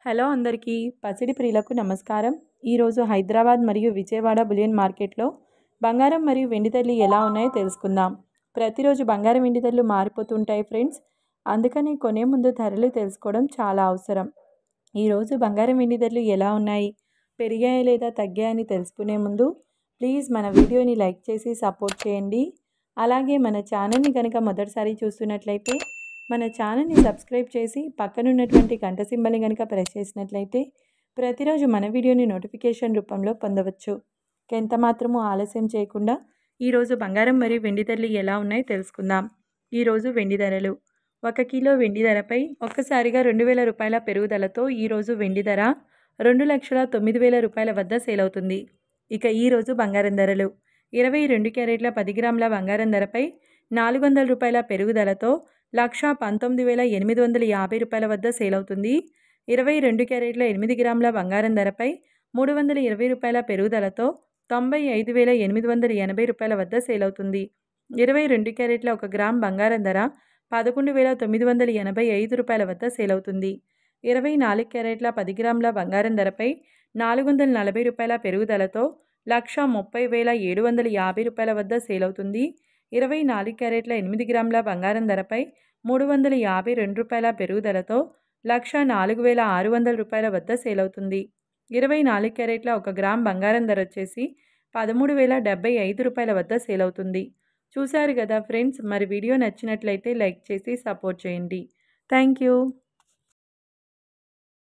Hello అందరికీ పసిడి ప్రియులకు నమస్కారం. ఈరోజు హైదరాబాద్ మరియు విజయవాడ బులియన్ మార్కెట్లో బంగారం మరియు వెండి ధరలు ఎలా ఉన్నాయో తెలుసుకుందాం. ప్రతిరోజు బంగారం వెండి ధరలు మారిపోతుంటాయి ఫ్రెండ్స్. అందుకని కొనే ముందు ధరలు తెలుసుకోవడం చాలా అవసరం. ఈరోజు బంగారం వెండి ధరలు ఎలా ఉన్నాయి, పెరిగాయా లేదా తగ్గాయని తెలుసుకునే ముందు ప్లీజ్ మన వీడియోని లైక్ చేసి సపోర్ట్ చేయండి. అలాగే మన ఛానల్ని కనుక మొదటిసారి చూస్తున్నట్లయితే మన ఛానల్ని సబ్స్క్రైబ్ చేసి పక్కనున్నటువంటి గంట సింబల్ని కనుక ప్రెస్ చేసినట్లయితే ప్రతిరోజు మన వీడియోని నోటిఫికేషన్ రూపంలో పొందవచ్చు. ఎంత మాత్రమూ ఆలస్యం చేయకుండా ఈరోజు బంగారం మరియు వెండి ధరలు ఎలా ఉన్నాయో తెలుసుకుందాం. ఈరోజు వెండి ధరలు 1 కిలో వెండి ధరపై ఒక్కసారిగా 2,000 రూపాయల పెరుగుదలతో ఈరోజు వెండి ధర 2,09,000 రూపాయల వద్ద సేల్ అవుతుంది. ఇక ఈరోజు బంగారం ధరలు 22 క్యారెట్ల 10 గ్రాముల బంగారం ధరపై 400 రూపాయల పెరుగుదలతో 1,19,850 రూపాయల వద్ద సేల్ అవుతుంది. 22 క్యారెట్ల 8 గ్రాముల బంగారం ధరపై 320 రూపాయల పెరుగుదలతో 95,880 రూపాయల వద్ద సేల్ అవుతుంది. 22 క్యారెట్ల 1 గ్రామ్ బంగారం ధర 11,985 రూపాయల వద్ద సేల్ అవుతుంది. 24 క్యారెట్ల 10 గ్రాముల బంగారం ధరపై 440 రూపాయల పెరుగుదలతో 1,30,750 రూపాయల వద్ద సేల్ అవుతుంది. 24 క్యారెట్ల 8 గ్రాముల బంగారం ధరపై 352 రూపాయల పెరుగుదలతో 1,04,600 రూపాయల వద్ద సేల్ అవుతుంది. 24 క్యారెట్ల 1 గ్రామ్ బంగారం ధర వచ్చేసి 13,075 రూపాయల వద్ద సేల్ అవుతుంది. చూశారు కదా ఫ్రెండ్స్, మరి వీడియో నచ్చినట్లయితే లైక్ చేసి సపోర్ట్ చేయండి. Thank you.